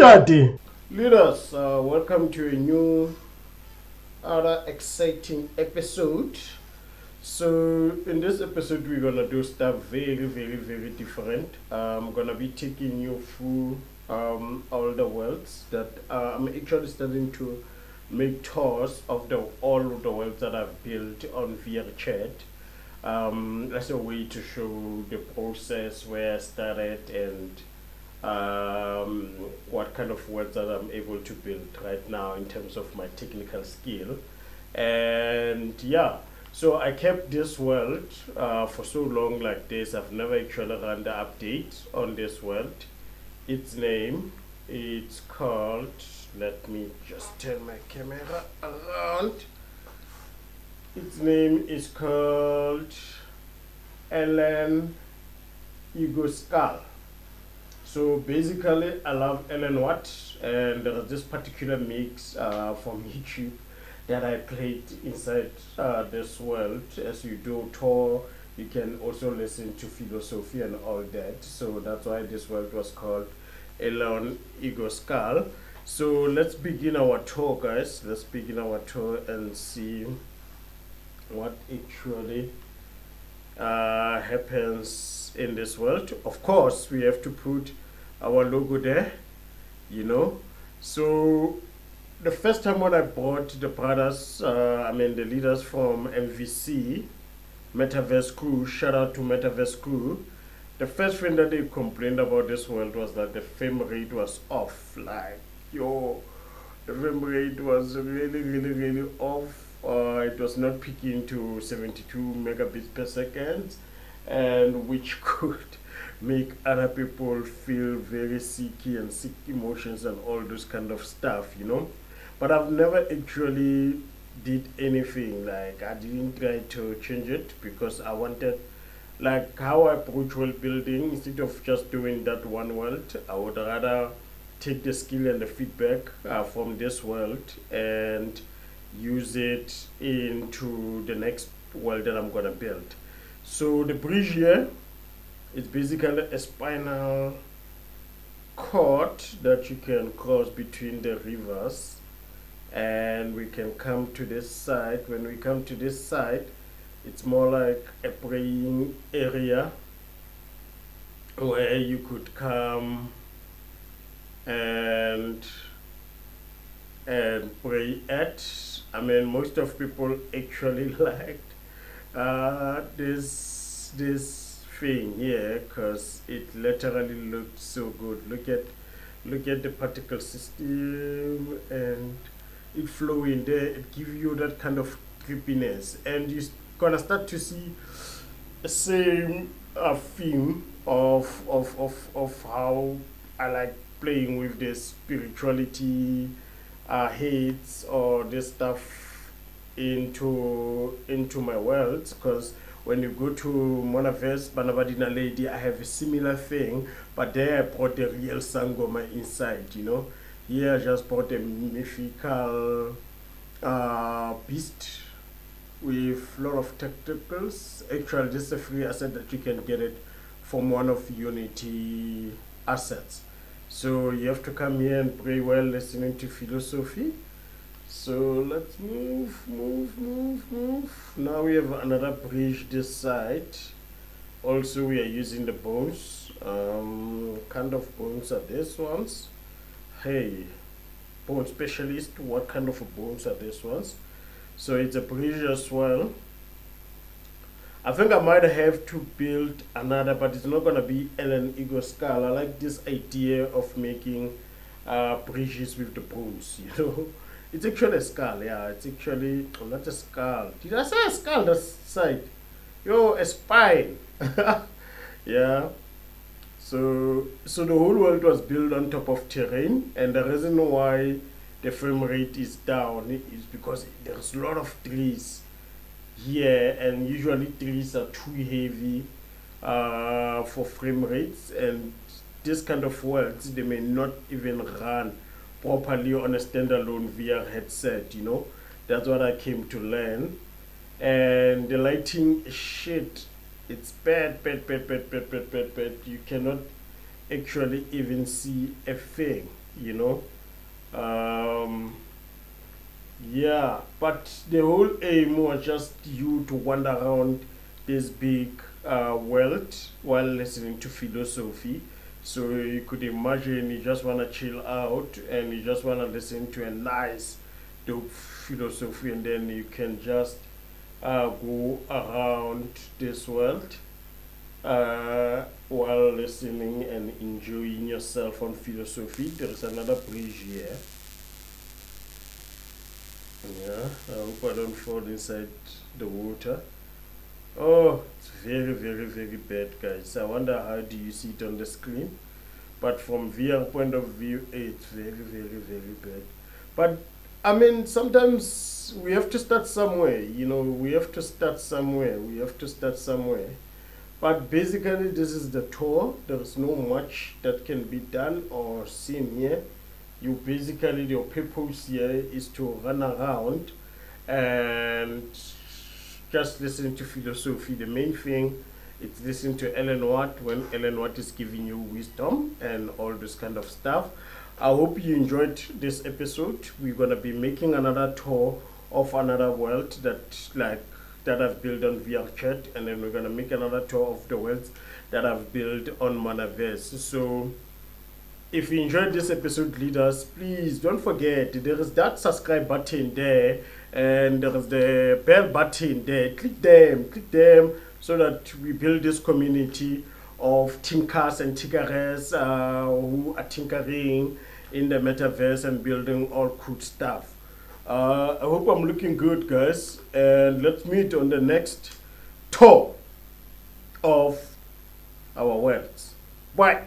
Daddy. Leaders, welcome to a new, other exciting episode. So, in this episode, we're gonna do stuff very different. I'm gonna be taking you through all the worlds that I'm actually starting to make tours of all of the worlds that I've built on VRchat. That's a way to show the process where I started and what kind of words that I'm able to build right now in terms of my technical skill. And yeah, so I kept this world for so long like this. I've never actually run the update on this world. Its name, it's called, let me just turn my camera around. Its name is called Ellen Ego Skull. So basically, I love Ellen Watt, and there is this particular mix from YouTube that I played inside this world. As you do tour, you can also listen to philosophy and all that. So that's why this world was called Ellen Ego Skull. So let's begin our tour, guys. Let's begin our tour and see what actually happens in this world. Of course, we have to put our logo there, you know. So the first time when I bought the brothers, the leaders from MVC, Metaverse Crew, shout out to Metaverse Crew, the first thing that they complained about this world was that the frame rate was off. Like, yo, the frame rate was really off. It was not peaking to 72 megabits per second, and which could make other people feel very sicky and sick emotions and all those kind of stuff, you know. But I've never actually did anything. Like, I didn't try to change it because I wanted, like, how I approach world building. Instead of just doing that one world, I would rather take the skill and the feedback from this world and use it into the next world that I'm gonna build. So the bridge here is basically a spinal cord that you can cross between the rivers, and we can come to this side. When we come to this side, it's more like a praying area where you could come and pray at. I mean, most of people actually liked this thing here because it literally looked so good. Look at the particle system and it flowing there. It gives you that kind of creepiness, and you're gonna start to see the same theme of how I like playing with this spirituality hates or this stuff into my worlds. Because when you go to Monaverse Banabadina Lady, I have a similar thing, but there I brought the real Sangoma inside, you know. Here I just brought a mythical beast with a lot of tentacles. Actually, this is a free asset that you can get it from one of Unity assets. So you have to come here and pray while listening to philosophy. So let's move. Now we have another bridge this side. Also, we are using the bones. Kind of bones are these ones? Hey, bone specialist, what kind of bones are these ones? So it's a bridge as well. I think I might have to build another, but it's not gonna be Ellen Ego Skull. I like this idea of making bridges with the bones, you know. It's actually a skull, yeah. It's actually not a skull. Did I say a skull? That side, yo, a spine. Yeah. So the whole world was built on top of terrain, and the reason why the frame rate is down is because there's a lot of trees here, and usually trees are too heavy for frame rates, and this kind of worlds they may not even run properly on a standalone VR headset, you know. That's what I came to learn. And the lighting is shit. It's bad. You cannot actually even see a thing. you know. Yeah, but the whole aim was just you to wander around this big world while listening to philosophy. So you could imagine you just want to chill out and you just want to listen to a nice, dope philosophy, and then you can just go around this world while listening and enjoying yourself on philosophy. There is another bridge here. Yeah, I hope I don't fall inside the water. Oh, it's very, very, very bad, guys. I wonder how do you see it on the screen. But from VR point of view, it's very, very, very bad. But I mean, sometimes we have to start somewhere. You know, we have to start somewhere. We have to start somewhere. But basically, this is the tour. There is no much that can be done or seen here. You basically, your purpose here is to run around and just listen to philosophy. The main thing is listen to Ellen Watt when Ellen Watt is giving you wisdom and all this kind of stuff. I hope you enjoyed this episode. We're gonna be making another tour of another world that I've built on VRchat, and then we're gonna make another tour of the worlds that I've built on Manaverse. So if you enjoyed this episode, leaders, please don't forget there is that subscribe button there, and there is the bell button there. Click them so that we build this community of thinkers and tinkerers who are tinkering in the metaverse and building all cool stuff. I hope I'm looking good, guys, and let's meet on the next tour of our worlds. Bye.